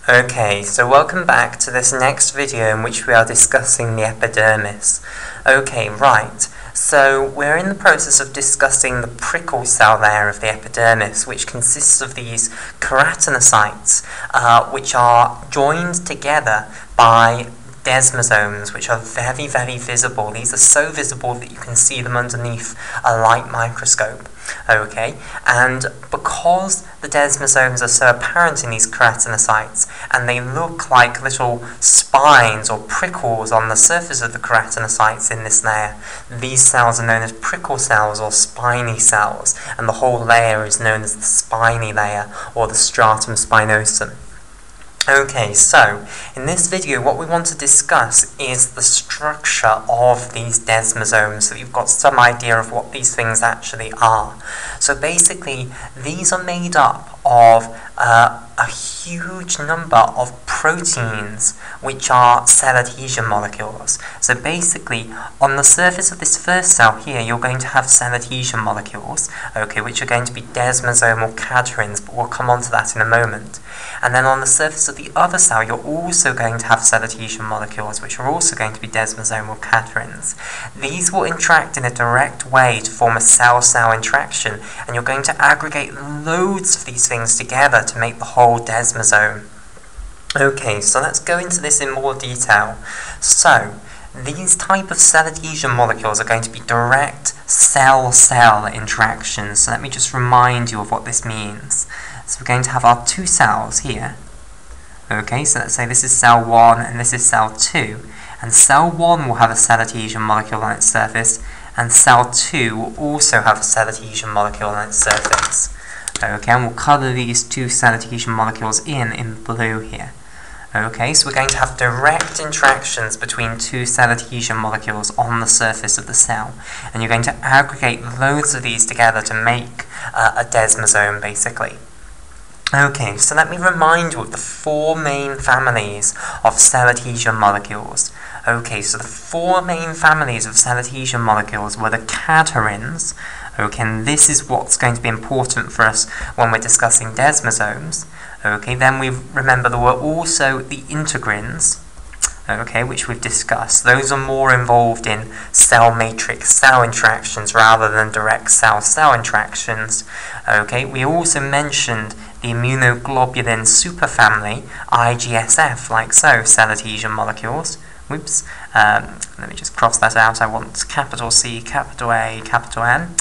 Okay, so welcome back to this next video in which we are discussing the epidermis. Okay, right, so we're in the process of discussing the prickle cell layer of the epidermis, which consists of these keratinocytes, which are joined together by desmosomes, which are very, very visible. These are so visible that you can see them underneath a light microscope. Okay, and because the desmosomes are so apparent in these keratinocytes, and they look like little spines or prickles on the surface of the keratinocytes in this layer, these cells are known as prickle cells or spiny cells, and the whole layer is known as the spiny layer or the stratum spinosum. Okay, so in this video what we want to discuss is the structure of these desmosomes, so you've got some idea of what these things actually are. So basically these are made up of a huge number of proteins which are cell adhesion molecules. So basically on the surface of this first cell here you're going to have cell adhesion molecules, okay, which are going to be desmosomal cadherins, but we'll come on to that in a moment. And then on the surface of the other cell you're also going to have cell adhesion molecules which are also going to be desmosomal cadherins. These will interact in a direct way to form a cell-cell interaction, and you're going to aggregate loads of these things together to make the whole desmosome. Okay, so let's go into this in more detail. So, these type of cell adhesion molecules are going to be direct cell-cell interactions. So let me just remind you of what this means. So we're going to have our two cells here. Okay, so let's say this is cell 1 and this is cell 2. And cell 1 will have a cell adhesion molecule on its surface, and cell 2 will also have a cell adhesion molecule on its surface. Okay, and we'll colour these two cell adhesion molecules in blue here. Okay, so we're going to have direct interactions between two cell adhesion molecules on the surface of the cell, and you're going to aggregate loads of these together to make a desmosome, basically. Okay, so let me remind you of the four main families of cell adhesion molecules. Okay, so the four main families of cell adhesion molecules were the cadherins. Okay, and this is what's going to be important for us when we're discussing desmosomes. Okay, then we remember there were also the integrins, okay, which we've discussed. Those are more involved in cell matrix cell interactions rather than direct cell-cell interactions. Okay, we also mentioned the immunoglobulin superfamily, IGSF, like so, cell adhesion molecules. Whoops, let me just cross that out. I want capital C, capital A, capital N.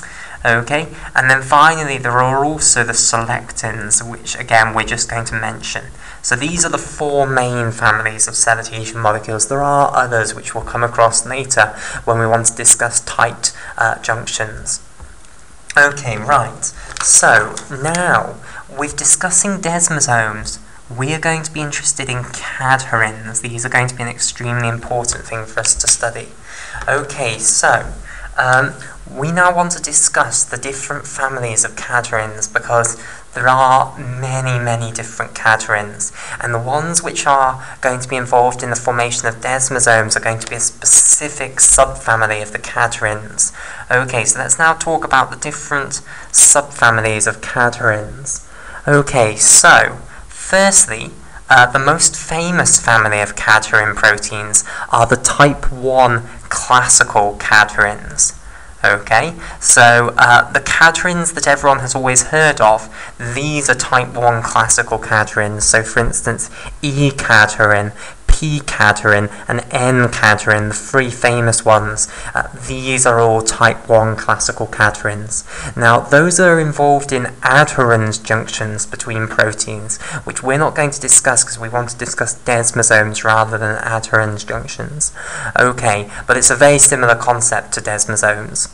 Okay, and then finally there are also the selectins, which again we're just going to mention. So these are the four main families of cell adhesion molecules. There are others which we'll come across later when we want to discuss tight junctions. Okay, right, so now with discussing desmosomes, we are going to be interested in cadherins. These are going to be an extremely important thing for us to study. Okay, so we now want to discuss the different families of cadherins, because there are many, many different cadherins, and the ones which are going to be involved in the formation of desmosomes are going to be a specific subfamily of the cadherins. Okay, so let's now talk about the different subfamilies of cadherins. Okay, so firstly, the most famous family of cadherin proteins are the type 1 classical cadherins. Okay, so the cadherins that everyone has always heard of, these are type 1 classical cadherins. So for instance, E cadherin, P cadherin, and N cadherin, the three famous ones, these are all type 1 classical cadherins. Now those are involved in adherens junctions between proteins, which we're not going to discuss because we want to discuss desmosomes rather than adherens junctions. Okay, but it's a very similar concept to desmosomes.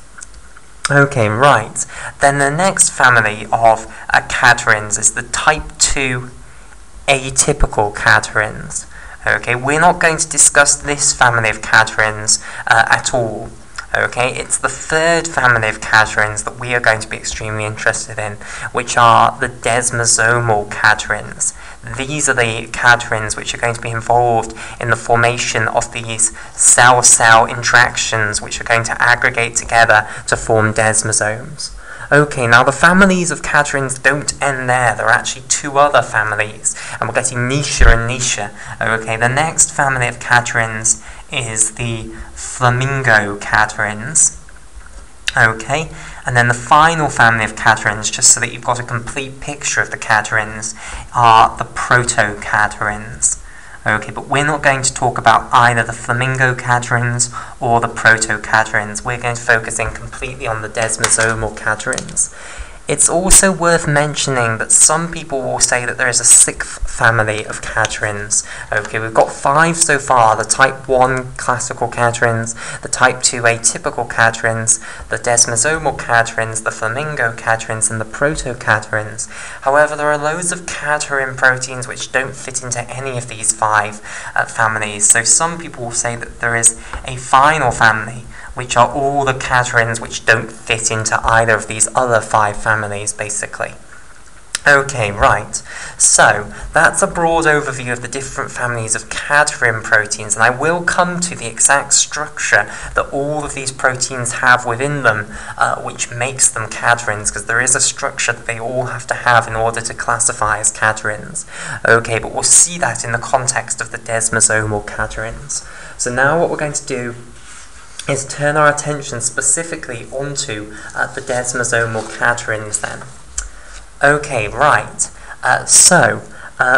Okay, right, then the next family of cadherins is the type 2 atypical cadherins. Okay, we're not going to discuss this family of cadherins at all. Okay, it's the third family of cadherins that we are going to be extremely interested in, which are the desmosomal cadherins. These are the cadherins which are going to be involved in the formation of these cell-cell interactions which are going to aggregate together to form desmosomes. Okay, now the families of cadherins don't end there. There are actually two other families, and we're getting nicher and nicher. Okay, the next family of cadherins is the flamingo cadherins. Okay, and then the final family of cadherins, just so that you've got a complete picture of the cadherins, are the proto-cadherins. Okay, but we're not going to talk about either the flamingo cadherins or the proto-cadherins. We're going to focus in completely on the desmosomal cadherins. It's also worth mentioning that some people will say that there is a sixth family of cadherins. Okay, we've got 5 so far: the type 1 classical cadherins, the type 2 atypical cadherins, the desmosomal cadherins, the flamingo cadherins, and the proto-cadherins. However, there are loads of cadherin proteins which don't fit into any of these 5 families. So some people will say that there is a final family, which are all the cadherins which don't fit into either of these other 5 families, basically. Okay, right. So, that's a broad overview of the different families of cadherin proteins, and I will come to the exact structure that all of these proteins have within them, which makes them cadherins, because there is a structure that they all have to have in order to classify as cadherins. Okay, but we'll see that in the context of the desmosomal cadherins. So now what we're going to do is turn our attention specifically onto the desmosomal cadherins then. Okay, right.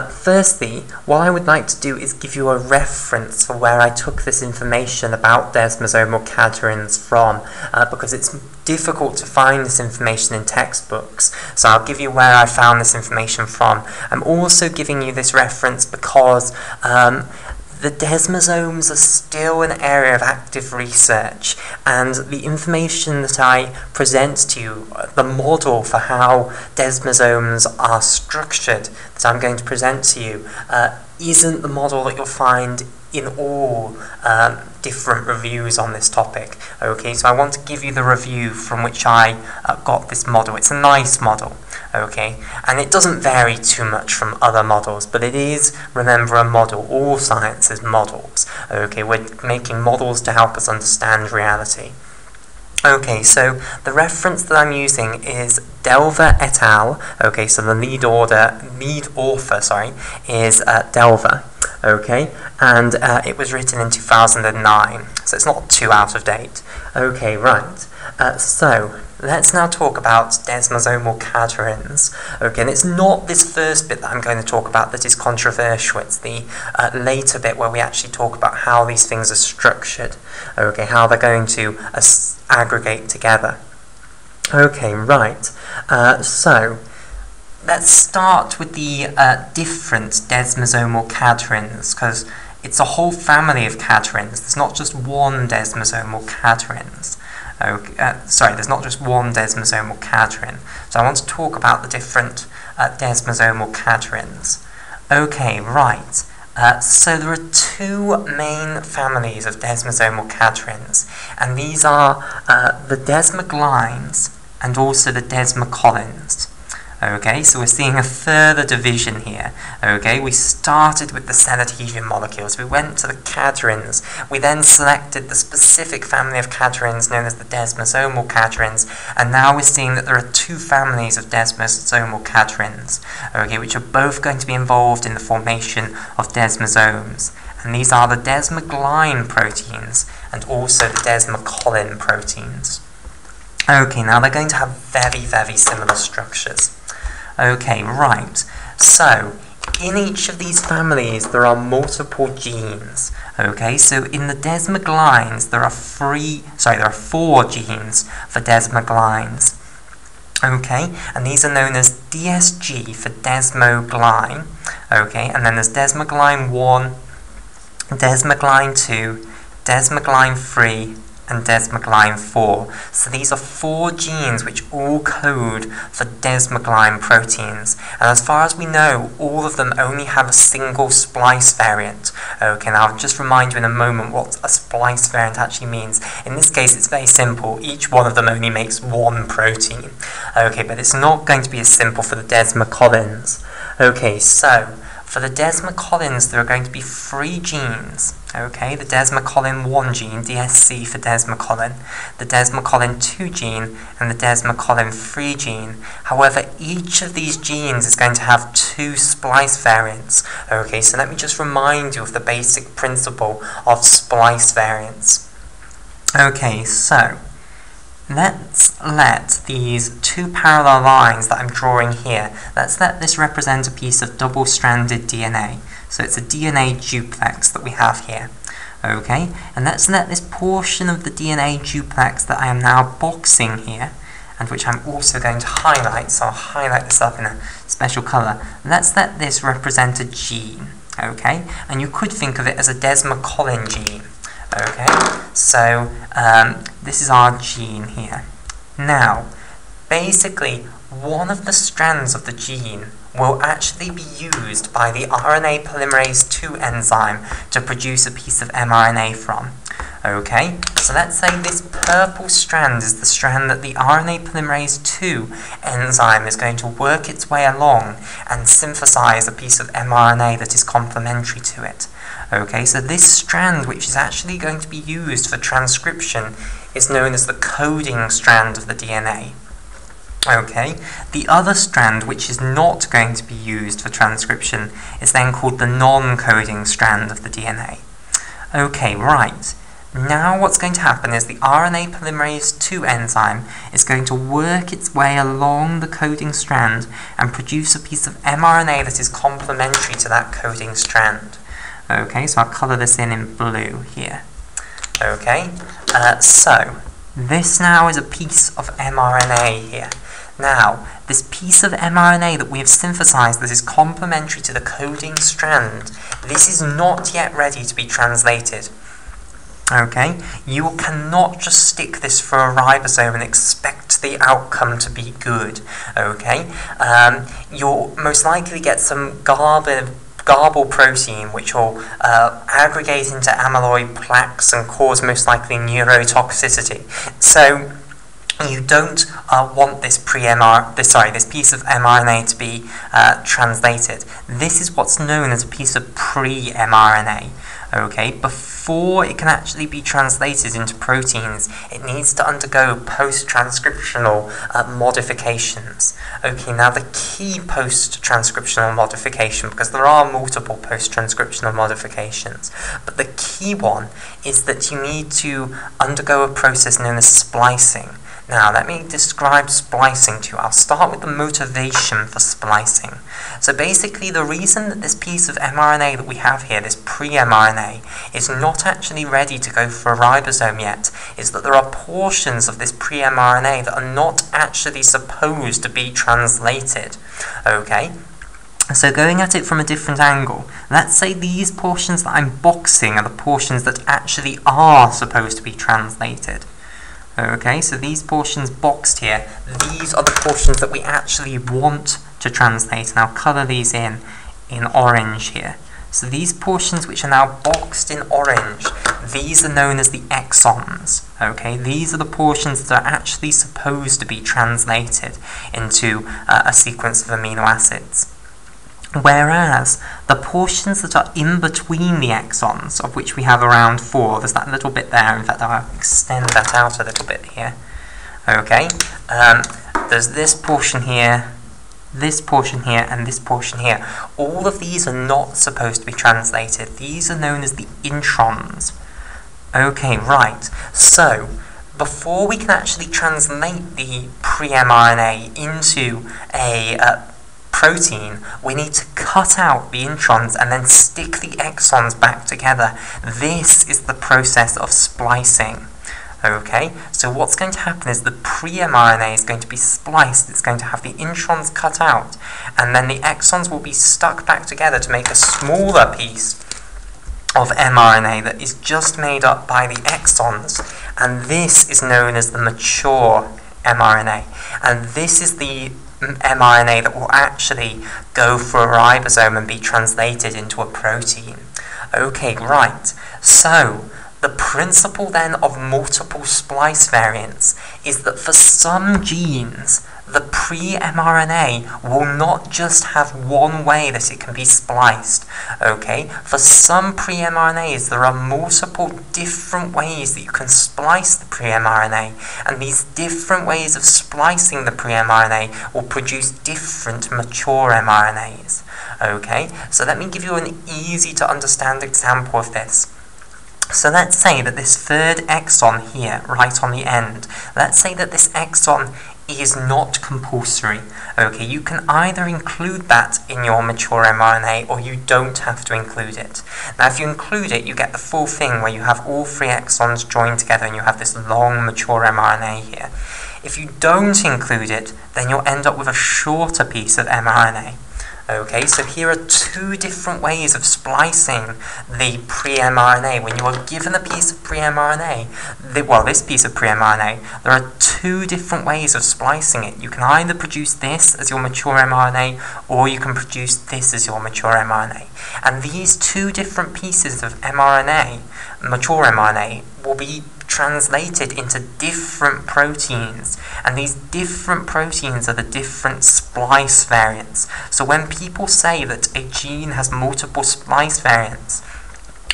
Firstly, what I would like to do is give you a reference for where I took this information about desmosomal cadherins from, because it's difficult to find this information in textbooks. So I'll give you where I found this information from. I'm also giving you this reference because the desmosomes are still an area of active research, and the information that I present to you, the model for how desmosomes are structured that I'm going to present to you, isn't the model that you'll find in all different reviews on this topic. Okay, so I want to give you the review from which I got this model. It's a nice model. Okay, and it doesn't vary too much from other models, but it is, remember, a model. All science is models. Okay, we're making models to help us understand reality. Okay, so the reference that I'm using is Delver et al. Okay, so the lead author, is Delver. Okay, and it was written in 2009, so it's not too out of date. Okay, right. So let's now talk about desmosomal cadherins. Okay, and it's not this first bit that I'm going to talk about that is controversial. It's the later bit where we actually talk about how these things are structured. Okay, how they're going to aggregate together. Okay, right. So let's start with the different desmosomal cadherins, because it's a whole family of cadherins. There's not just one desmosomal cadherins. There's not just one desmosomal cadherin. So I want to talk about the different desmosomal cadherins. Okay, right. So there are 2 main families of desmosomal cadherins, and these are the desmoglines and also the desmocolins. Okay, so we're seeing a further division here. Okay, we started with the cell adhesion molecules, we went to the cadherins, we then selected the specific family of cadherins known as the desmosomal cadherins, and now we're seeing that there are 2 families of desmosomal cadherins, okay, which are both going to be involved in the formation of desmosomes. And these are the desmogline proteins and also the desmocolin proteins. Okay, now they're going to have very, very similar structures. Okay, right. So, in each of these families there are multiple genes. Okay, so in the desmoglines there are 4 genes for desmoglines. Okay, and these are known as DSG for desmogline. Okay, and then there's desmogline 1, desmogline 2, desmogline 3, and desmogline 4. So these are 4 genes which all code for desmogline proteins. And as far as we know, all of them only have a single splice variant. Okay, now I'll just remind you in a moment what a splice variant actually means. In this case, it's very simple. Each one of them only makes 1 protein. Okay, but it's not going to be as simple for the desmocolins. Okay, so For the desmocolins, there are going to be 3 genes. Okay, the desmocolin 1 gene, DSC for desmocolin, the desmocolin 2 gene, and the desmocolin 3 gene. However, each of these genes is going to have 2 splice variants. Okay, so let me just remind you of the basic principle of splice variants. Okay, so let's let these 2 parallel lines that I'm drawing here, let's let this represent a piece of double-stranded DNA. So it's a DNA duplex that we have here. Okay, and let's let this portion of the DNA duplex that I am now boxing here, and which I'm also going to highlight, so I'll highlight this up in a special colour, let's let this represent a gene. Okay, and you could think of it as a desmocolin gene. Okay, so this is our gene here. Now, basically, one of the strands of the gene will actually be used by the RNA polymerase II enzyme to produce a piece of mRNA from. Okay, so let's say this purple strand is the strand that the RNA polymerase II enzyme is going to work its way along and synthesize a piece of mRNA that is complementary to it. Okay, so this strand, which is actually going to be used for transcription, is known as the coding strand of the DNA. Okay, the other strand, which is not going to be used for transcription, is then called the non-coding strand of the DNA. Okay, right. Now what's going to happen is the RNA polymerase II enzyme is going to work its way along the coding strand and produce a piece of mRNA that is complementary to that coding strand. Okay, so I'll colour this in blue here. Okay, so this now is a piece of mRNA here. Now, this piece of mRNA that we have synthesized that is complementary to the coding strand, this is not yet ready to be translated. Okay, you cannot just stick this for a ribosome and expect the outcome to be good. Okay, you'll most likely get some garble protein which will aggregate into amyloid plaques and cause most likely neurotoxicity. So you don't want this this piece of mRNA to be translated. This is what's known as a piece of pre-mRNA. Okay, before it can actually be translated into proteins, it needs to undergo post-transcriptional modifications. Okay, now the key post-transcriptional modification, because there are multiple post-transcriptional modifications, but the key one is that you need to undergo a process known as splicing. Now, let me describe splicing to you. I'll start with the motivation for splicing. So basically, the reason that this piece of mRNA that we have here, this pre-mRNA, is not actually ready to go for a ribosome yet, is that there are portions of this pre-mRNA that are not actually supposed to be translated. Okay? So going at it from a different angle, let's say these portions that I'm boxing are the portions that actually are supposed to be translated. Okay, so these portions boxed here, these are the portions that we actually want to translate, and I'll colour these in orange here. So these portions which are now boxed in orange, these are known as the exons. Okay, these are the portions that are actually supposed to be translated into a sequence of amino acids. Whereas the portions that are in between the exons, of which we have around 4, there's that little bit there, in fact I'll extend that out a little bit here. Okay, there's this portion here, and this portion here. All of these are not supposed to be translated. These are known as the introns. Okay, right, so before we can actually translate the pre-mRNA into a protein, we need to cut out the introns and then stick the exons back together. This is the process of splicing. Okay, so what's going to happen is the pre-mRNA is going to be spliced, it's going to have the introns cut out, and then the exons will be stuck back together to make a smaller piece of mRNA that is just made up by the exons, and this is known as the mature mRNA, and this is the mRNA that will actually go for a ribosome and be translated into a protein. Okay, right, so the principle then of multiple splice variants is that for some genes, the pre-mRNA will not just have one way that it can be spliced, okay? For some pre-mRNAs, there are multiple different ways that you can splice the pre-mRNA, and these different ways of splicing the pre-mRNA will produce different mature mRNAs, okay? So let me give you an easy to understand example of this. So let's say that this third exon here, right on the end, let's say that this exon is not compulsory. Okay, you can either include that in your mature mRNA or you don't have to include it. Now if you include it, you get the full thing where you have all 3 exons joined together and you have this long mature mRNA here. If you don't include it, then you'll end up with a shorter piece of mRNA. Okay, so here are 2 different ways of splicing the pre-mRNA. When you are given a piece of pre-mRNA, this piece of pre-mRNA, there are 2 different ways of splicing it. You can either produce this as your mature mRNA, or you can produce this as your mature mRNA. And these 2 different pieces of mRNA, mature mRNA, will be translated into different proteins, and these different proteins are the different splice variants. So when people say that a gene has multiple splice variants,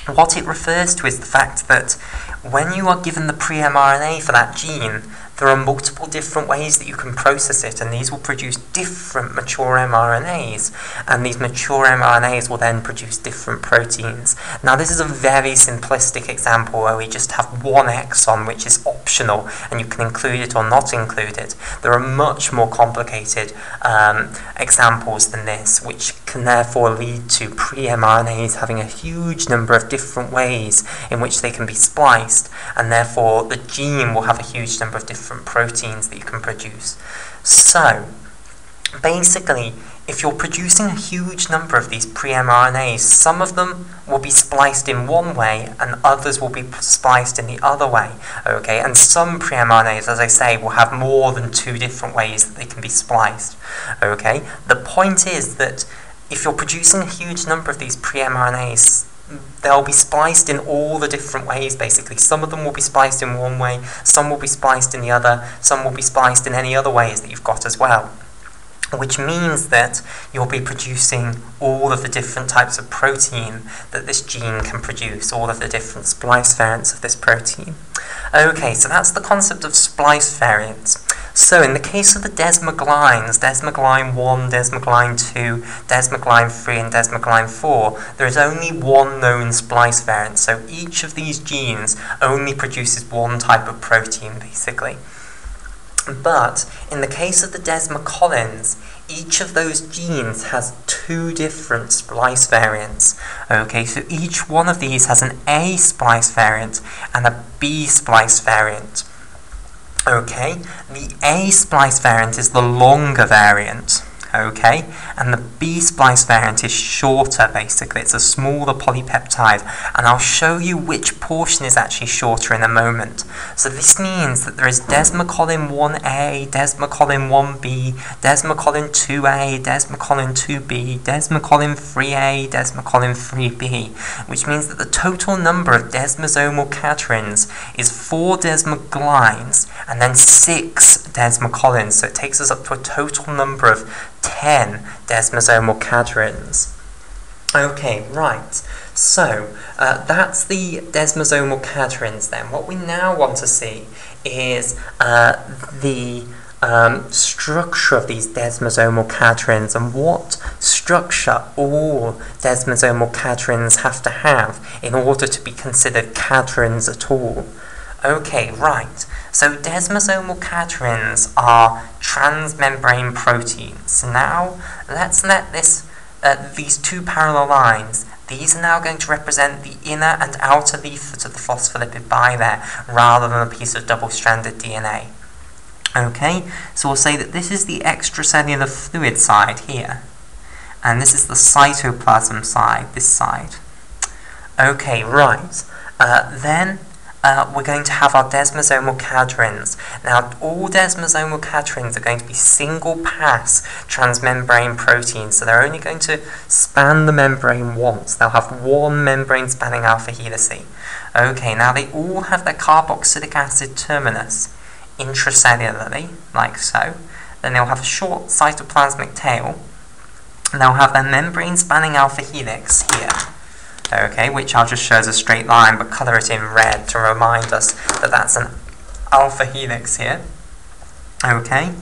what it refers to is the fact that when you are given the pre-mRNA for that gene, there are multiple different ways that you can process it, and these will produce different mature mRNAs, and these mature mRNAs will then produce different proteins. Now this is a very simplistic example where we just have one exon which is optional, and you can include it or not include it. There are much more complicated examples than this, which can therefore lead to pre-mRNAs having a huge number of different ways in which they can be spliced, and therefore the gene will have a huge number of different proteins that you can produce. So basically, if you're producing a huge number of these pre-mRNAs, some of them will be spliced in one way and others will be spliced in the other way, okay? And some pre-mRNAs, as I say, will have more than 2 different ways that they can be spliced, okay? The point is that if you're producing a huge number of these pre-mRNAs, they'll be spliced in all the different ways, basically. Some of them will be spliced in one way, some will be spliced in the other, some will be spliced in any other ways that you've got as well. Which means that you'll be producing all of the different types of protein that this gene can produce, all of the different splice variants of this protein. Okay, so that's the concept of splice variants. So in the case of the desmoglines, desmogline 1, desmogline 2, desmogline 3, and desmogline 4, there is only one known splice variant. So each of these genes only produces one type of protein, basically. But in the case of the desmocolins, each of those genes has 2 different splice variants. Okay, so each one of these has an A splice variant and a B splice variant. Okay, the A splice variant is the longer variant, okay, and the B splice variant is shorter, basically. It's a smaller polypeptide, and I'll show you which portion is actually shorter in a moment. So this means that there is desmocolin 1A, desmocolin 1B, desmocolin 2A, desmocolin 2B, desmocolin 3A, desmocolin 3B, which means that the total number of desmosomal cadherins is 4 desmoglines and then 6 desmocolins. So it takes us up to a total number of 10 desmosomal cadherins. Okay, right. So that's the desmosomal cadherins then. What we now want to see is the structure of these desmosomal cadherins and what structure all desmosomal cadherins have to have in order to be considered cadherins at all. Okay, right. So desmosomal cadherins are transmembrane proteins. Now, let's let these 2 parallel lines, these are now going to represent the inner and outer leaflet of the phospholipid bilayer rather than a piece of double-stranded DNA. Okay, so we'll say that this is the extracellular fluid side here, and this is the cytoplasm side, this side. Okay, right. Then we're going to have our desmosomal cadherins. Now, all desmosomal cadherins are going to be single-pass transmembrane proteins, so they're only going to span the membrane once. They'll have one membrane-spanning alpha helice. Okay, now they all have their carboxylic acid terminus intracellularly, like so. then they'll have a short cytoplasmic tail, and they'll have their membrane-spanning alpha helix here, okay, which I'll just show as a straight line, but colour it in red to remind us that that's an alpha helix here. Okay,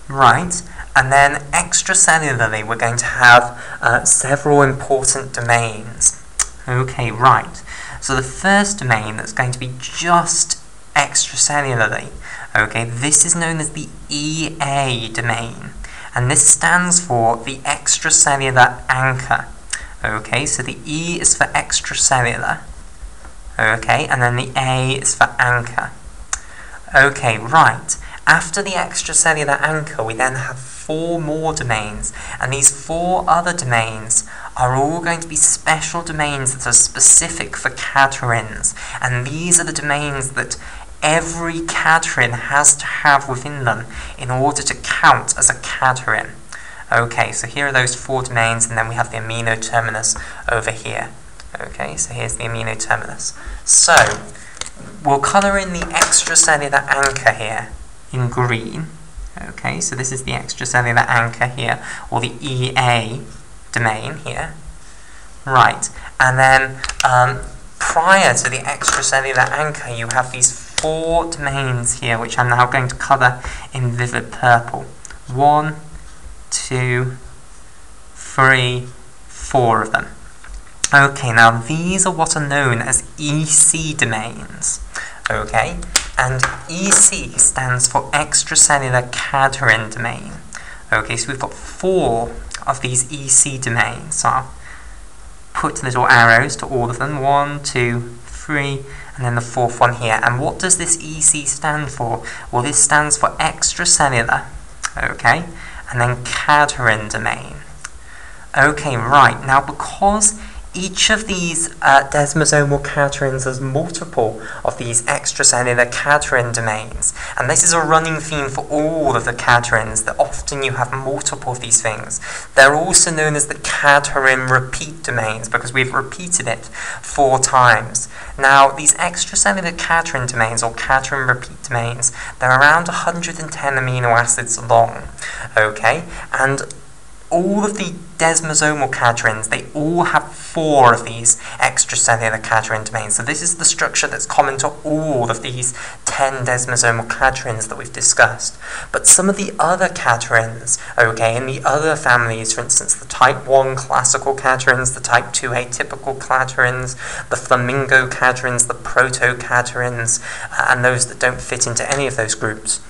right, and then extracellularly we're going to have several important domains. Okay, right, so the first domain that's going to be just extracellularly, okay, this is known as the EA domain, and this stands for the extracellular anchor. Okay, so the E is for extracellular, okay, and then the A is for anchor. Okay, right. After the extracellular anchor, we then have 4 more domains, and these 4 other domains are all going to be special domains that are specific for cadherins, and these are the domains that every cadherin has to have within them in order to count as a cadherin. Okay, so here are those 4 domains, and then we have the amino terminus over here. Okay, so here's the amino terminus. So, we'll colour in the extracellular anchor here in green. Okay, so this is the extracellular anchor here, or the EA domain here. Right, and then prior to the extracellular anchor, you have these 4 domains here, which I'm now going to colour in vivid purple. 1, 2, 3, 4 of them. Okay, now these are what are known as EC domains. Okay, and EC stands for extracellular cadherin domain. Okay, so we've got 4 of these EC domains. So I'll put little arrows to all of them. 1, 2, 3, and then the 4th one here. And what does this EC stand for? Well, this stands for extracellular. Okay, and then cadherin domain. Okay, right, now because each of these desmosomal cadherins has multiple of these extracellular cadherin domains, and this is a running theme for all of the cadherins, that often you have multiple of these things. They're also known as the cadherin repeat domains, because we've repeated it 4 times. Now, these extracellular cadherin domains, or cadherin repeat domains, they're around 110 amino acids long, okay, and all of the desmosomal cadherins, they all have 4 of these extracellular cadherin domains. So this is the structure that's common to all of these 10 desmosomal cadherins that we've discussed. But some of the other cadherins, okay, in the other families, for instance, the type 1 classical cadherins, the type 2 atypical cadherins, the flamingo cadherins, the proto-cadherins, and those that don't fit into any of those groups,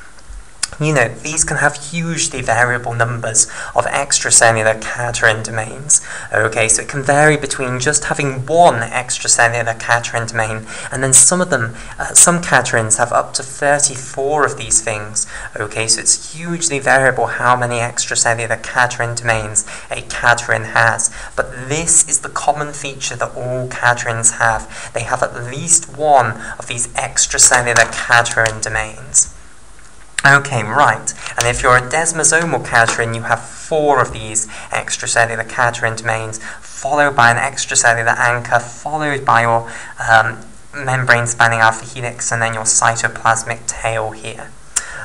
you know, these can have hugely variable numbers of extracellular cadherin domains. Okay, so it can vary between just having 1 extracellular cadherin domain, and then some of them, some cadherins have up to 34 of these things. Okay, so it's hugely variable how many extracellular cadherin domains a cadherin has. But this is the common feature that all cadherins have. They have at least 1 of these extracellular cadherin domains. Okay, right, and if you're a desmosomal cadherin, you have 4 of these extracellular cadherin domains, followed by an extracellular anchor, followed by your membrane-spanning alpha helix, and then your cytoplasmic tail here.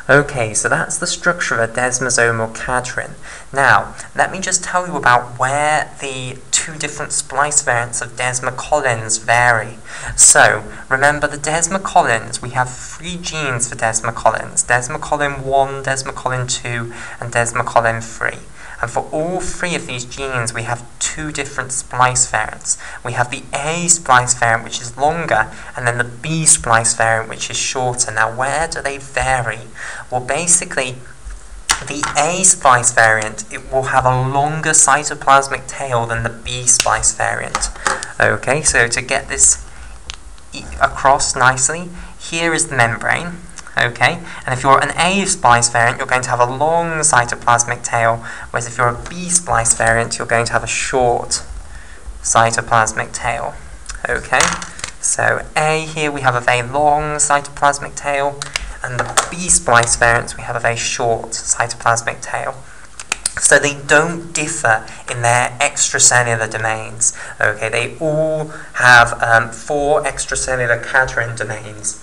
Okay, so that's the structure of a desmosomal cadherin. Now, let me just tell you about where the 2 different splice variants of desmocolins vary. So, remember the desmocolins, we have 3 genes for desmocolins: desmocolin 1, desmocolin 2, and desmocolin 3. And for all 3 of these genes, we have 2 different splice variants. We have the A splice variant, which is longer, and then the B splice variant, which is shorter. Now, where do they vary? Well, basically, the A splice variant, it will have a longer cytoplasmic tail than the B splice variant. Okay, so to get this across nicely, here is the membrane. Okay, and if you're an A splice variant, you're going to have a long cytoplasmic tail, whereas if you're a B splice variant, you're going to have a short cytoplasmic tail. Okay, so A here we have a very long cytoplasmic tail, and the B splice variants we have a very short cytoplasmic tail. So they don't differ in their extracellular domains. Okay, they all have 4 extracellular cadherin domains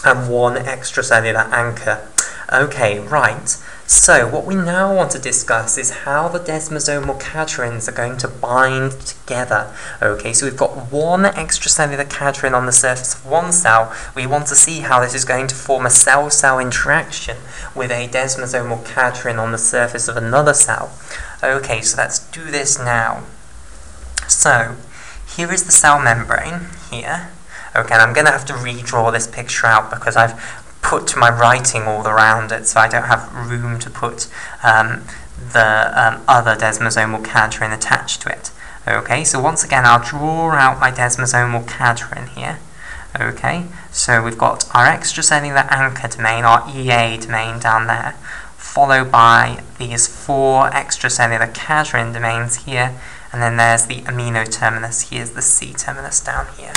and 1 extracellular anchor. Okay, right. So what we now want to discuss is how the desmosomal cadherins are going to bind together. Okay, so we've got one extracellular cadherin on the surface of one cell. We want to see how this is going to form a cell-cell interaction with a desmosomal cadherin on the surface of another cell. Okay, so let's do this now. So here is the cell membrane here. Okay, and I'm going to have to redraw this picture out because I've put my writing all around it, so I don't have room to put the other desmosomal cadherin attached to it. Okay, so once again I'll draw out my desmosomal cadherin here. Okay, so we've got our extracellular anchor domain, our EA domain down there, followed by these 4 extracellular cadherin domains here, and then there's the amino terminus, here's the C terminus down here.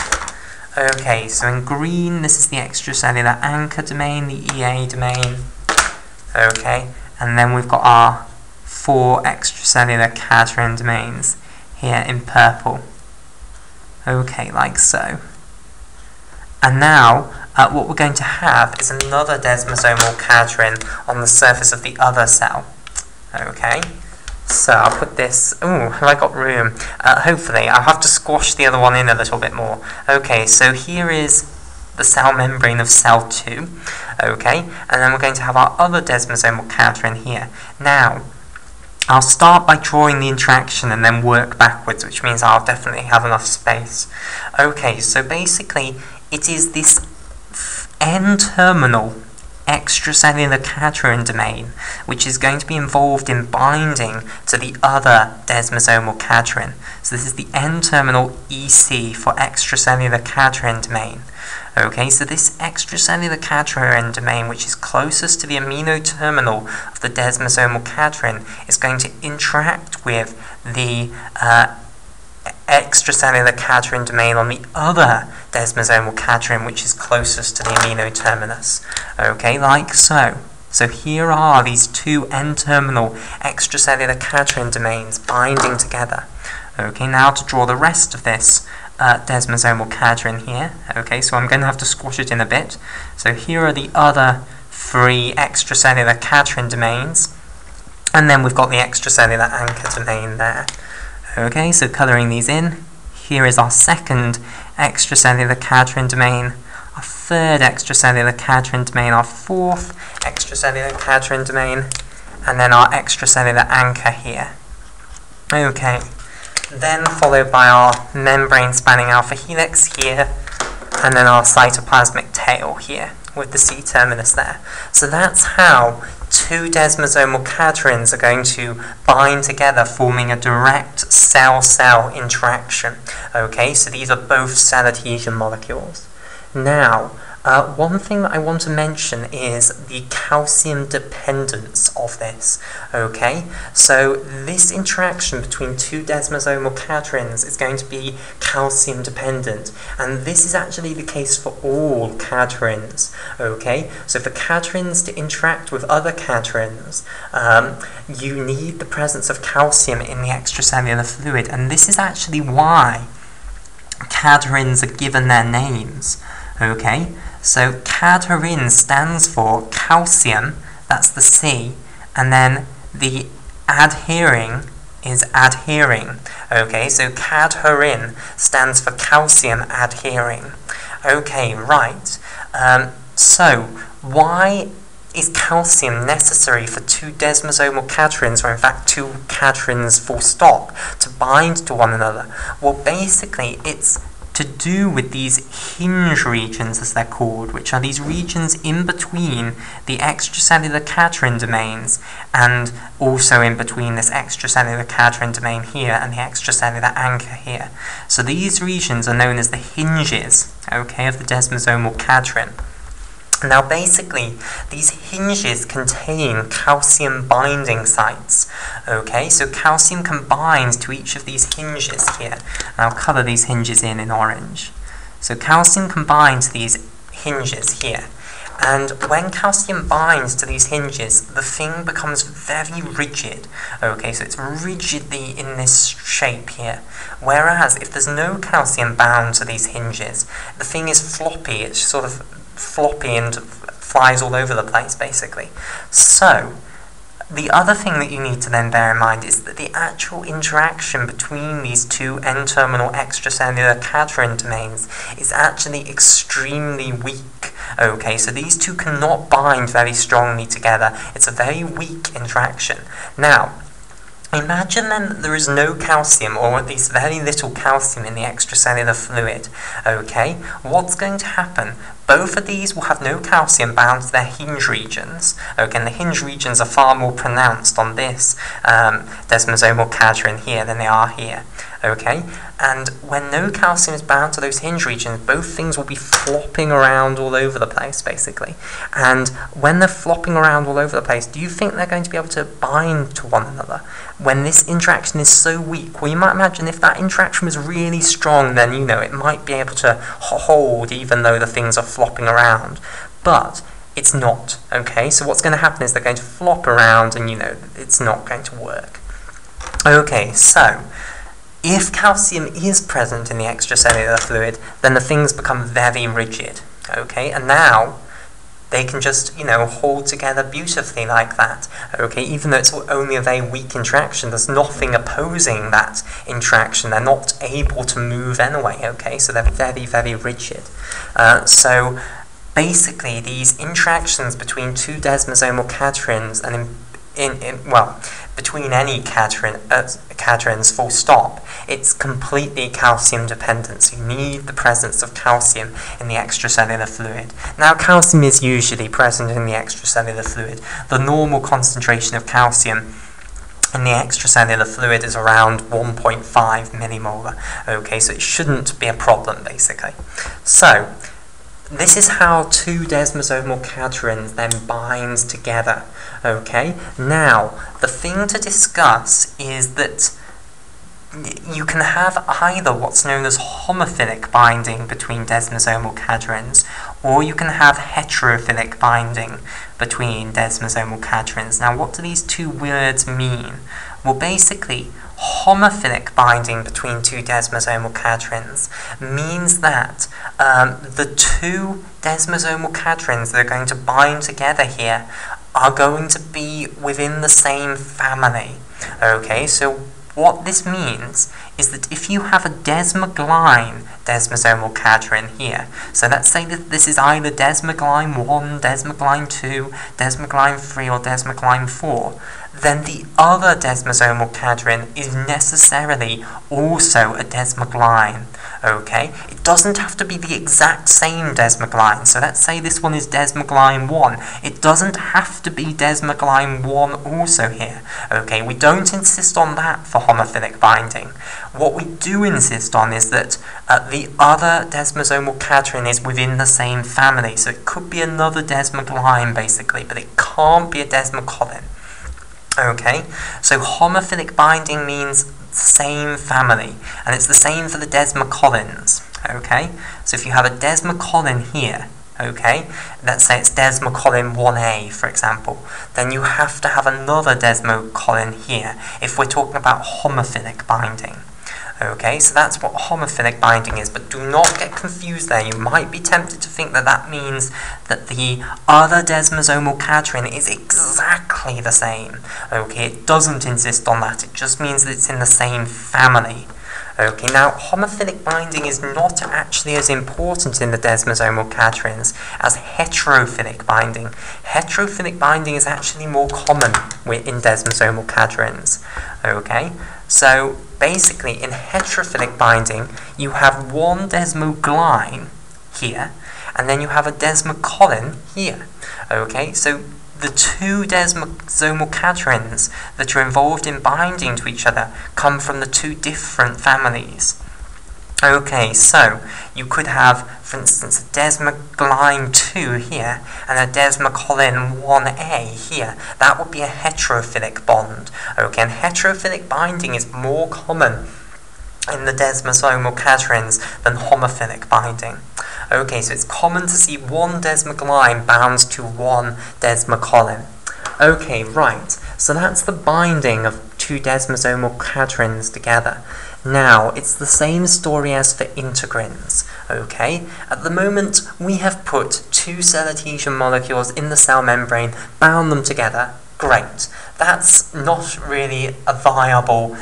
Okay, so in green, this is the extracellular anchor domain, the EA domain. Okay, and then we've got our 4 extracellular cadherin domains here in purple. Okay, like so. And now, what we're going to have is another desmosomal cadherin on the surface of the other cell. Okay. So I'll put this, have I got room? Hopefully, I'll have to squash the other one in a little bit more. Okay, so here is the cell membrane of cell 2. Okay, and then we're going to have our other desmosomal cadherin here. Now, I'll start by drawing the interaction and then work backwards, which means I'll definitely have enough space. Okay, so basically, it is this N-terminal extracellular cadherin domain, which is going to be involved in binding to the other desmosomal cadherin. So this is the N-terminal EC for extracellular cadherin domain. Okay, so this extracellular cadherin domain, which is closest to the amino terminal of the desmosomal cadherin, is going to interact with the extracellular cadherin domain on the other desmosomal cadherin, which is closest to the amino terminus. Okay, like so. So here are these 2 N-terminal extracellular cadherin domains binding together. Okay, now to draw the rest of this desmosomal cadherin here. Okay, so I'm going to have to squash it in a bit. So here are the other 3 extracellular cadherin domains, and then we've got the extracellular anchor domain there. Okay, so colouring these in, here is our second extracellular cadherin domain, our third extracellular cadherin domain, our fourth extracellular cadherin domain, and then our extracellular anchor here. Okay, then followed by our membrane spanning alpha helix here, and then our cytoplasmic tail here with the C terminus there. So that's how 2 desmosomal cadherins are going to bind together, forming a direct cell-cell interaction. Okay, so these are both cell adhesion molecules. Now, one thing that I want to mention is the calcium dependence of this. Okay, so this interaction between 2 desmosomal cadherins is going to be calcium dependent, and this is actually the case for all cadherins. Okay, so for cadherins to interact with other cadherins, you need the presence of calcium in the extracellular fluid, and this is actually why cadherins are given their names. Okay, so cadherin stands for calcium, that's the C, and then the adhering is adhering. Okay, so cadherin stands for calcium adhering. Okay, right. So why is calcium necessary for 2 desmosomal cadherins, or in fact 2 cadherins full stop, to bind to one another? Well, basically it's to do with these hinge regions, as they're called, which are these regions in between the extracellular cadherin domains and also in between this extracellular cadherin domain here and the extracellular anchor here. So these regions are known as the hinges, okay, of the desmosomal cadherin. Now basically, these hinges contain calcium binding sites. Okay, so calcium can bind to each of these hinges here. And I'll colour these hinges in orange. So calcium can bind to these hinges here. And when calcium binds to these hinges, the thing becomes very rigid. Okay, so it's rigidly in this shape here. Whereas if there's no calcium bound to these hinges, the thing is floppy. It's sort of floppy and flies all over the place, basically. So The other thing that you need to then bear in mind is that the actual interaction between these two N-terminal extracellular cadherin domains is actually extremely weak. Okay, so these two cannot bind very strongly together. It's a very weak interaction. Now, imagine then that there is no calcium, or at least very little calcium in the extracellular fluid. Okay, what's going to happen? Both of these will have no calcium bound to their hinge regions. Okay, and the hinge regions are far more pronounced on this desmosomal cadherin here than they are here. Okay, and when no calcium is bound to those hinge regions, both things will be flopping around all over the place, basically. And when they're flopping around all over the place, do you think they're going to be able to bind to one another when this interaction is so weak? Well, you might imagine if that interaction was really strong, then, you know, it might be able to hold even though the things are flopping around. But it's not, okay? So what's going to happen is they're going to flop around and, you know, it's not going to work. Okay, so if calcium is present in the extracellular fluid, then the things become very rigid, okay? And now they can just, you know, hold together beautifully like that, okay? Even though it's only a very weak interaction, there's nothing opposing that interaction. They're not able to move anyway, okay? So they're very, very rigid. So basically, these interactions between two desmosomal cadherins and between any cadherins, full stop, it's completely calcium dependent. So you need the presence of calcium in the extracellular fluid. Now, calcium is usually present in the extracellular fluid. The normal concentration of calcium in the extracellular fluid is around 1.5 millimolar. Okay, so it shouldn't be a problem, basically. So this is how two desmosomal cadherins then bind together. Okay, now the thing to discuss is that you can have either what's known as homophilic binding between desmosomal cadherins, or you can have heterophilic binding between desmosomal cadherins. Now, what do these two words mean? Well, basically, homophilic binding between two desmosomal cadherins means that the two desmosomal cadherins that are going to bind together here are going to be within the same family. Okay, so what this means is that if you have a desmoglyne desmosomal cadherin here, so let's say that this is either desmoglyne 1, desmoglyne 2, desmoglyne 3, or desmoglyne 4, then the other desmosomal cadherin is necessarily also a desmoglyne. Okay, it doesn't have to be the exact same desmoglyne. So let's say this one is desmoglyne 1. It doesn't have to be desmoglyne 1 also here. Okay, we don't insist on that for homophilic binding. What we do insist on is that the other desmosomal cadherin is within the same family. So it could be another desmoglyne, basically, but it can't be a desmocolin. Okay, so homophilic binding means same family, and it's the same for the desmocolins. Okay, so if you have a desmocolin here, okay, let's say it's desmocolin 1A, for example, then you have to have another desmocolin here if we're talking about homophilic binding. Okay, so that's what homophilic binding is, but do not get confused there. You might be tempted to think that that means that the other desmosomal cadherin is exactly the same. Okay, it doesn't insist on that. It just means that it's in the same family. Okay, now homophilic binding is not actually as important in the desmosomal cadherins as heterophilic binding. Heterophilic binding is actually more common in desmosomal cadherins. Okay, so basically in heterophilic binding you have one desmoglyne here and then you have a desmocolin here. Okay, so the two desmosomal cadherins that are involved in binding to each other come from the two different families. Okay, so you could have, for instance, a desmoglyne 2 here and a desmocolin 1A here. That would be a heterophilic bond. Okay, and heterophilic binding is more common in the desmosomal cadherins than homophilic binding. Okay, so it's common to see one desmoglyne bound to one desmocolin. Okay, right, so that's the binding of two desmosomal cadherins together. Now, it's the same story as for integrins, okay? At the moment, we have put two cell adhesion molecules in the cell membrane, bound them together. Great. that's not really a viable,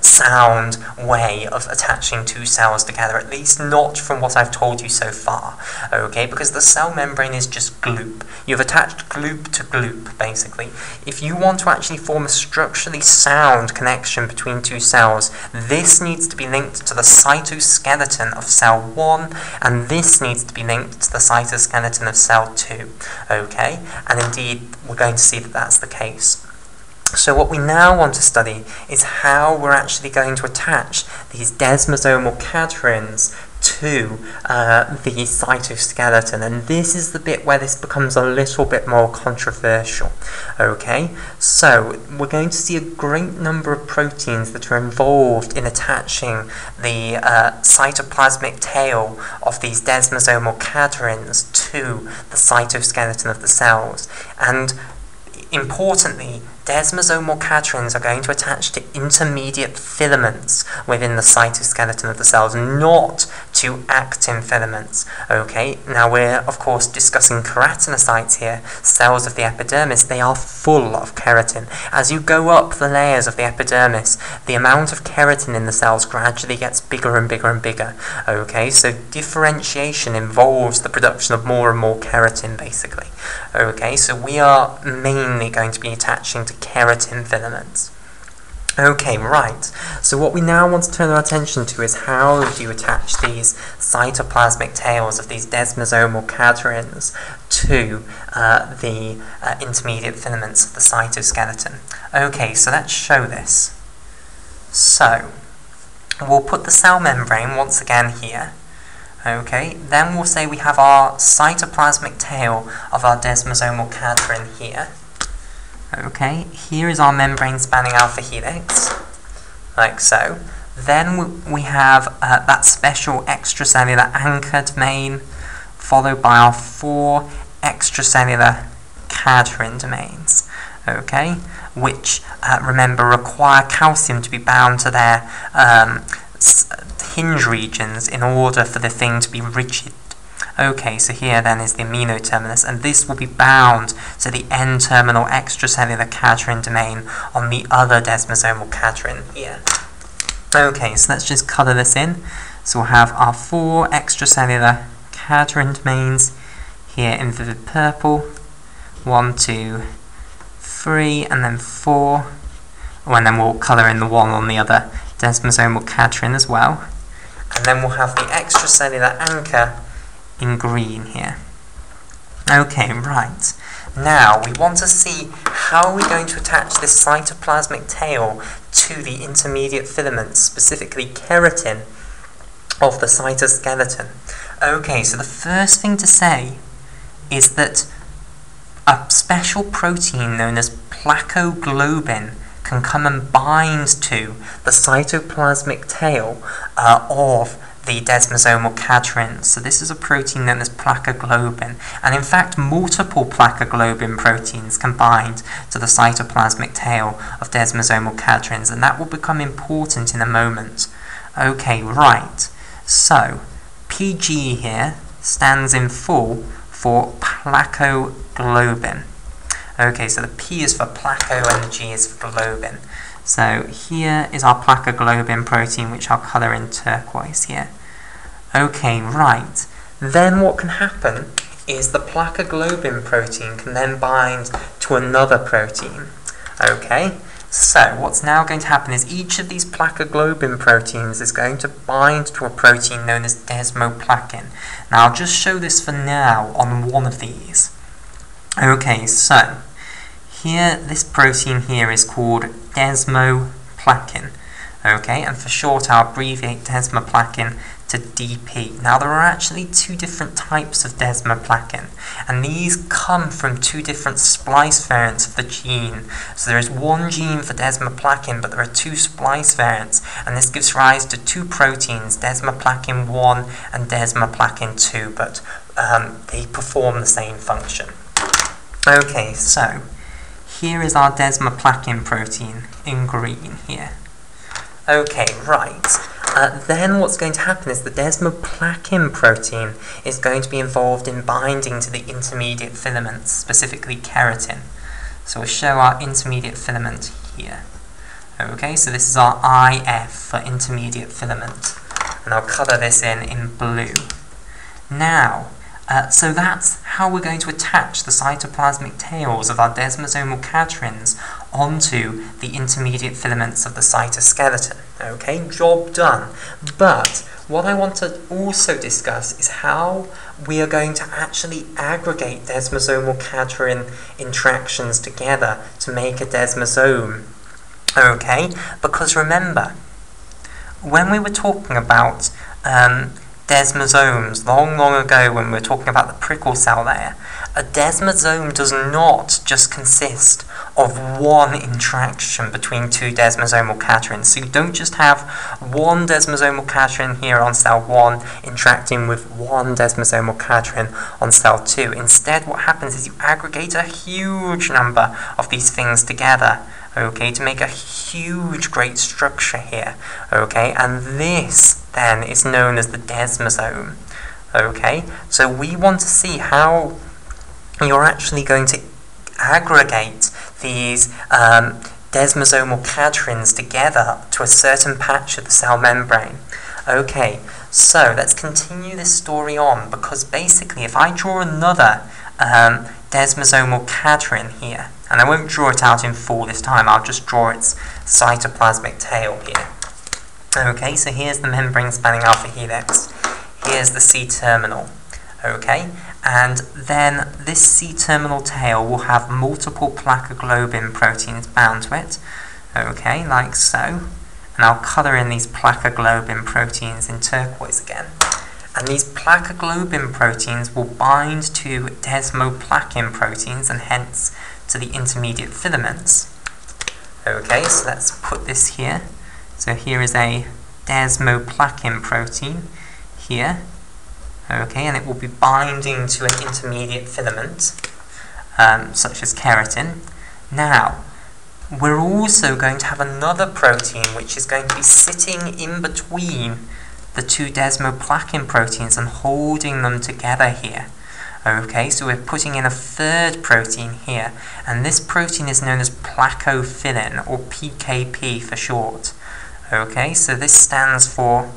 sound way of attaching two cells together, at least not from what I've told you so far, okay, because the cell membrane is just gloop. You've attached gloop to gloop, basically. If you want to actually form a structurally sound connection between two cells, this needs to be linked to the cytoskeleton of cell 1, and this needs to be linked to the cytoskeleton of cell 2, okay, and indeed we're going to see that that's the case. So what we now want to study is how we're actually going to attach these desmosomal cadherins to the cytoskeleton, and this is the bit where this becomes a little bit more controversial. Okay, so we're going to see a great number of proteins that are involved in attaching the cytoplasmic tail of these desmosomal cadherins to the cytoskeleton of the cells, and importantly, desmosomal cadherins are going to attach to intermediate filaments within the cytoskeleton of the cells, not to actin filaments. Okay, now we're of course discussing keratinocytes here, cells of the epidermis. They are full of keratin. As you go up the layers of the epidermis, the amount of keratin in the cells gradually gets bigger and bigger and bigger. Okay, so differentiation involves the production of more and more keratin, basically. Okay, so we are mainly going to be attaching to keratin filaments. Okay, right. So what we now want to turn our attention to is how do you attach these cytoplasmic tails of these desmosomal cadherins to the intermediate filaments of the cytoskeleton. Okay, so let's show this. So we'll put the cell membrane once again here. Okay, then we'll say we have our cytoplasmic tail of our desmosomal cadherin here. Okay, here is our membrane spanning alpha helix, like so. Then we have that special extracellular anchor domain, followed by our 4 extracellular cadherin domains, okay, which, remember, require calcium to be bound to their hinge regions in order for the thing to be rigid. Okay, so here then is the amino terminus, and this will be bound to the N-terminal extracellular cadherin domain on the other desmosomal cadherin here. Okay, so let's just colour this in. So we'll have our 4 extracellular cadherin domains here in vivid purple. 1, 2, 3, and then 4. Oh, and then we'll colour in the 1 on the other desmosomal cadherin as well. And then we'll have the extracellular anchor in green here. Okay, right. Now we want to see how we're going to attach this cytoplasmic tail to the intermediate filaments, specifically keratin, of the cytoskeleton. Okay, so the first thing to say is that a special protein known as placoglobin can come and bind to the cytoplasmic tail of the desmosomal cadherins. So this is a protein known as placoglobin, and in fact multiple placoglobin proteins can bind to the cytoplasmic tail of desmosomal cadherins, and that will become important in a moment. Okay, right, so PG here stands in full for placoglobin. Okay, so the P is for placo and the G is for globin. So here is our placoglobin protein, which I'll colour in turquoise here. Okay, right. Then what can happen is the placoglobin protein can then bind to another protein. Okay, so what's now going to happen is each of these placoglobin proteins is going to bind to a protein known as desmoplakin. Now I'll just show this for now on one of these. Okay, so here, this protein here is called desmoplakin. Okay, and for short I'll abbreviate desmoplakin to DP. Now there are actually 2 different types of desmoplakin, and these come from 2 different splice variants of the gene. So there is 1 gene for desmoplakin, but there are 2 splice variants, and this gives rise to 2 proteins, desmoplakin 1 and desmoplakin 2, but they perform the same function. Okay, so here is our desmoplakin protein in green here. Okay, right. Then what's going to happen is the desmoplakin protein is going to be involved in binding to the intermediate filaments, specifically keratin. So we'll show our intermediate filament here. Okay, so this is our IF for intermediate filament. And I'll colour this in blue. Now, so that's how we're going to attach the cytoplasmic tails of our desmosomal cadherins onto the intermediate filaments of the cytoskeleton. Okay, job done. But what I want to also discuss is how we are going to actually aggregate desmosomal cadherin interactions together to make a desmosome. Okay, because remember, when we were talking about desmosomes long ago, when we were talking about the prickle cell layer, a desmosome does not just consist of one interaction between two desmosomal cadherins. So you don't just have one desmosomal cadherin here on cell 1 interacting with one desmosomal cadherin on cell 2. Instead, what happens is you aggregate a huge number of these things together, okay, to make a huge, great structure here, okay, and this then is known as the desmosome, okay. So we want to see how you're actually going to aggregate these desmosomal cadherins together to a certain patch of the cell membrane. Okay, so let's continue this story on, because basically if I draw another desmosomal cadherin here, and I won't draw it out in full this time, I'll just draw its cytoplasmic tail here. Okay, so here's the membrane spanning alpha helix, here's the C-terminal, okay, and then this C-terminal tail will have multiple placoglobin proteins bound to it, okay, like so, and I'll colour in these placoglobin proteins in turquoise again. And these placoglobin proteins will bind to desmoplakin proteins and hence to the intermediate filaments. Okay, so let's put this here. So here is a desmoplakin protein here. Okay, and it will be binding to an intermediate filament, such as keratin. Now, we're also going to have another protein which is going to be sitting in between the two desmoplakin proteins and holding them together here. Okay, so we're putting in a third protein here, and this protein is known as placofilin, or PKP for short. Okay, so this stands for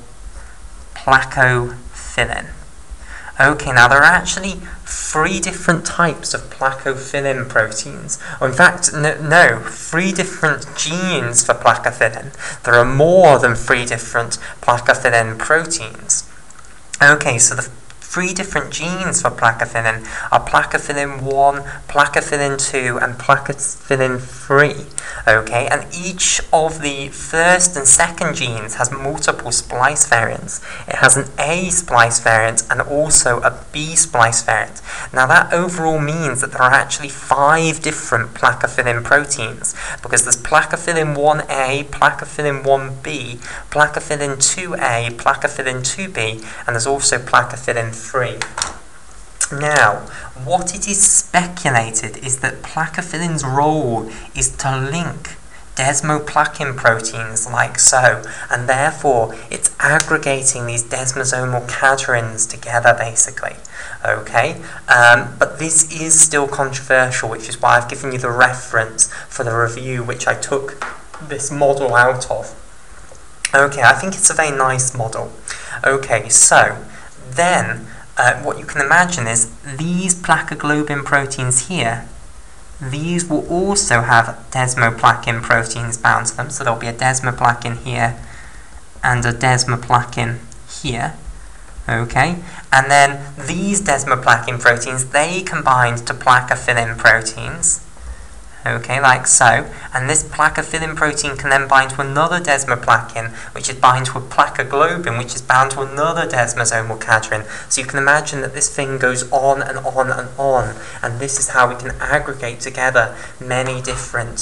placofilin. Okay, now there are actually 3 different types of placofilin proteins. Or in fact, no, 3 different genes for placofilin. There are more than 3 different placofilin proteins. Okay, so the 3 different genes for placofilin are placofilin 1, placofilin 2, and placofilin 3. Okay, and each of the first and second genes has multiple splice variants. It has an A splice variant and also a B splice variant. Now that overall means that there are actually 5 different placofilin proteins, because there's placofilin 1A, placofilin 1B, placofilin 2A, placofilin 2B, and there's also placofilin 3. Now, what it is speculated is that placofilin's role is to link desmoplakin proteins like so, and therefore it's aggregating these desmosomal cadherins together basically. Okay, but this is still controversial, which is why I've given you the reference for the review which I took this model out of. Okay, I think it's a very nice model. Okay, so then what you can imagine is these placoglobin proteins here, these will also have desmoplakin proteins bound to them, so there'll be a desmoplakin here and a desmoplakin here. Okay, and then these desmoplakin proteins, they combine to placofilin proteins, okay, like so, and this placofilin protein can then bind to another desmoplakin, which is bind to a placoglobin, which is bound to another desmosomal cadherin. So you can imagine that this thing goes on and on and on, and this is how we can aggregate together many different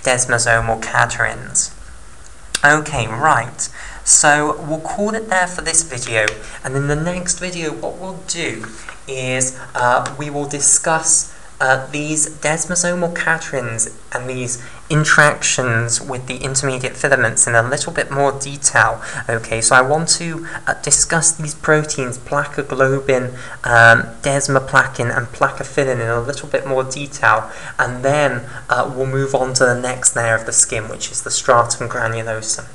desmosomal cadherins. Okay, right. So we'll call it there for this video, and in the next video what we'll do is we will discuss these desmosomal cadherins and these interactions with the intermediate filaments in a little bit more detail. Okay, so I want to discuss these proteins, placoglobin, desmoplakin, and placophilin in a little bit more detail, and then we'll move on to the next layer of the skin, which is the stratum granulosum.